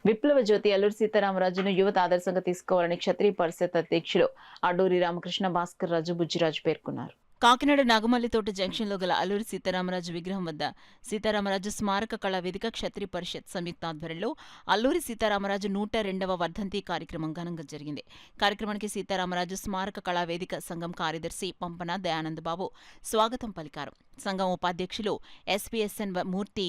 విప్లవ జ్యోతి అల్లూరి సీతారామరాజును యువత ఆదర్శంగా తీసుకోవాలని క్షత్రియ పరిషత్ అధ్యక్షులు అడ్డూరి రామకృష్ణ భాస్కర్ రాజు బుజ్జిరాజు పేర్కొన్నారు. కాకినాడ నాగమల్లితోట జంక్షన్లో గల అల్లూరి సీతారామరాజు విగ్రహం వద్ద సీతారామరాజు స్మారక కళా వేదిక క్షత్రియ పరిషత్ సంయుక్త ఆధ్వర్యంలో అల్లూరి సీతారామరాజు 102వ వర్ధంతి కార్యక్రమం ఘనంగా జరిగింది. కార్యక్రమానికి సీతారామరాజు స్మారక కళా వేదిక సంఘం కార్యదర్శి పంపన దయానందబాబు స్వాగతం పలికారు. సంఘం ఉపాధ్యక్షులు ఎస్పీఎస్ఎన్ మూర్తి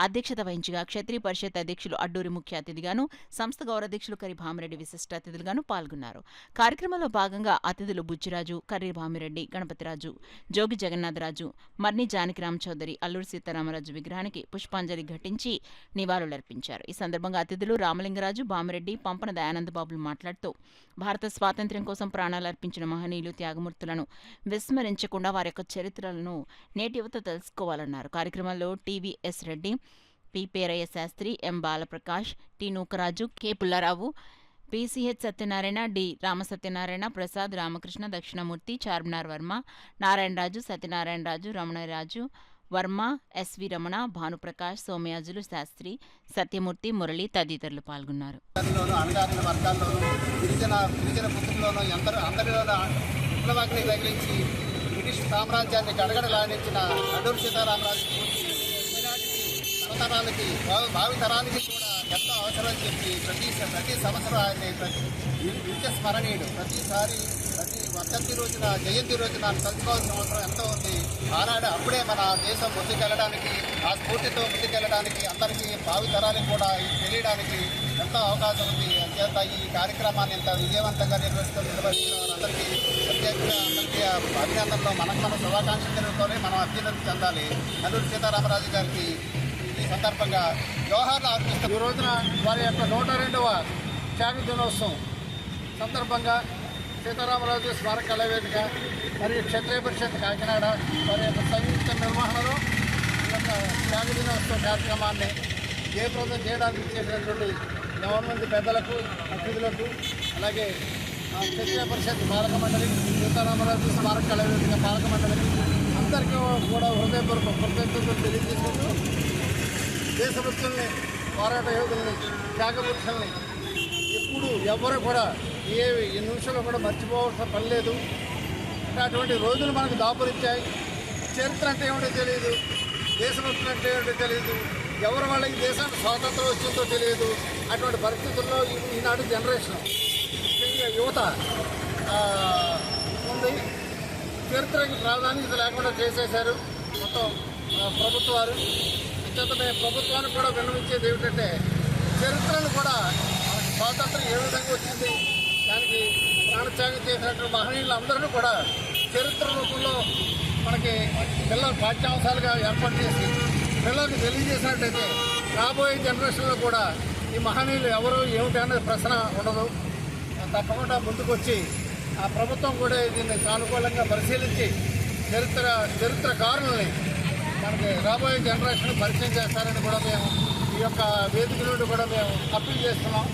అధ్యక్షత వహించగా క్షత్రియ పరిషత్ అధ్యక్షులు అడ్డూరి ముఖ్య అతిథిగాను, సంస్థ గౌరవాధ్యక్షులు కర్రి భామిరెడ్డి విశిష్ట అతిథులుగాను పాల్గొన్నారు. కార్యక్రమంలో భాగంగా అతిథులు బుజ్జిరాజు, కర్రి భామిరెడ్డి, గణపతిరాజు, జోగి జగన్నాథరాజు, మర్ని జానకిరామ్ చౌదరి అల్లూరి సీతారామరాజు విగ్రహానికి పుష్పాంజలి ఘటించి నివాళులర్పించారు. ఈ సందర్భంగా అతిథులు రామలింగరాజు, భామిరెడ్డి, పంపన దయానందబాబులు మాట్లాడుతూ భారత స్వాతంత్ర్యం కోసం ప్రాణాలర్పించిన మహనీయులు, త్యాగమూర్తులను విస్మరించకుండా వారి యొక్క చరిత్రలను నేటి యువత తెలుసుకోవాలన్నారు. కార్యక్రమంలో TVS Reddy, P Perayya Sastry, M Balaprakash, T Nookaraju, K Pullarao, PCH Satyanarayana, D Ramasatyanarayana, Prasad, Ramakrishna, Dakshinamurthy, Charminar Varma, Narayanaraju, Satyanarayanaraju, Ramanaraju Varma, SV Ramana, Bhanuprakash, Somayajulu Sastry, Satyamurthy, Murali తదితరులు పాల్గొన్నారు. బ్రిటిష్ సామ్రాజ్యాన్ని గడగడలాడించిన అల్లూరి సీతారామరాజు తరాలకి భావి తరాలకి కూడా ఎంతో అవసరం చెప్పి ప్రతి సంవత్సరం ఆయన్ని నిత్య స్మరణీయుడు. ప్రతిసారి ప్రతి వర్ధంతి రోజున, జయంతి రోజున తలుచుకోవాల్సిన అవసరం ఎంతో ఉంది. ఆనాడు అప్పుడే మన దేశం ముందుకెళ్ళడానికి, ఆ స్ఫూర్తితో ముందుకెళ్ళడానికి, అందరికీ భావి తరాలకు కూడా తెలియడానికి ఎంతో అవకాశం ఉంది. అంచేత ఈ కార్యక్రమాన్ని ఇంత విజయవంతంగా నిర్వహిస్తున్న అందరికీ ప్రత్యేకంగా అందరికీ అభినందనలో మన శుభాకాంక్షలు జరుగుతాయి. మనం అభ్యర్థన చెందాలి. అల్లూరి సీతారామరాజు గారికి ఈ సందర్భంగా జోహార్లు అర్పిస్తాం. ఈ రోజున వారి యొక్క 102వ త్యాగ దినోత్సవం సందర్భంగా సీతారామరాజు స్మారక కళా వేదిక మరియు క్షత్రియ పరిషత్ కాకినాడ వారి యొక్క సంయుక్త నిర్వహణలో ఈ యొక్క త్యాగ దినోత్సవ కార్యక్రమాన్ని జయప్రదం చేయడానికి చేసినటువంటి 50 మంది పెద్దలకు, అతిథులకు, అలాగే క్షత్రియ పరిషత్ పాలక మండలి, సీతారామరాజు స్మారక కళా వేదిక పాలక మండలికి అందరికీ కూడా హృదయపూర్వక కృతజ్ఞతలు తెలియజేసుకుంటూ దేశభక్తుల్ని, పోరాట యోధుల్ని, త్యాగమూర్తుల్ని ఎప్పుడు ఎవరు కూడా ఈ నిమిషంలో కూడా మర్చిపోవాల్సిన పని లేదు. అటువంటి రోజులు మనకు దాపురించాయి. చరిత్ర అంటే ఏమిటో తెలియదు, దేశభక్తులు అంటే ఏమిటో తెలియదు, ఎవరి వాళ్ళకి దేశానికి స్వాతంత్రం వచ్చిందో తెలియదు. అటువంటి పరిస్థితుల్లో ఈనాడు జనరేషన్, ముఖ్యంగా యువత ఉంది. చరిత్రకి ప్రాధాన్యత లేకుండా చేసేశారు మొత్తం ప్రభుత్వాలు. చేతనే ప్రభుత్వానికి కూడా విన్నవించేది ఏమిటంటే చరిత్రను కూడా మనకి స్వాతంత్రం ఏ విధంగా వచ్చింది, దానికి ప్రాణత్యాగం చేసినటువంటి మహనీయులందరూ కూడా చరిత్ర రూపంలో మనకి పిల్లల పాఠ్యాంశాలుగా ఏర్పాటు చేసి పిల్లలకు తెలియజేసినట్టయితే రాబోయే జనరేషన్లో కూడా ఈ మహనీయులు ఎవరు ఏమిటి అనే ప్రశ్న ఉండదు. తప్పకుండా ముందుకొచ్చి ఆ ప్రభుత్వం కూడా దీన్ని సానుకూలంగా పరిశీలించి చరిత్రకారులని మనకి రాబోయే జనరేషన్ పరిచయం చేస్తారని కూడా మేము ఈ యొక్క వేదిక నుండి కూడా మేము అప్పీల్ చేస్తున్నాం.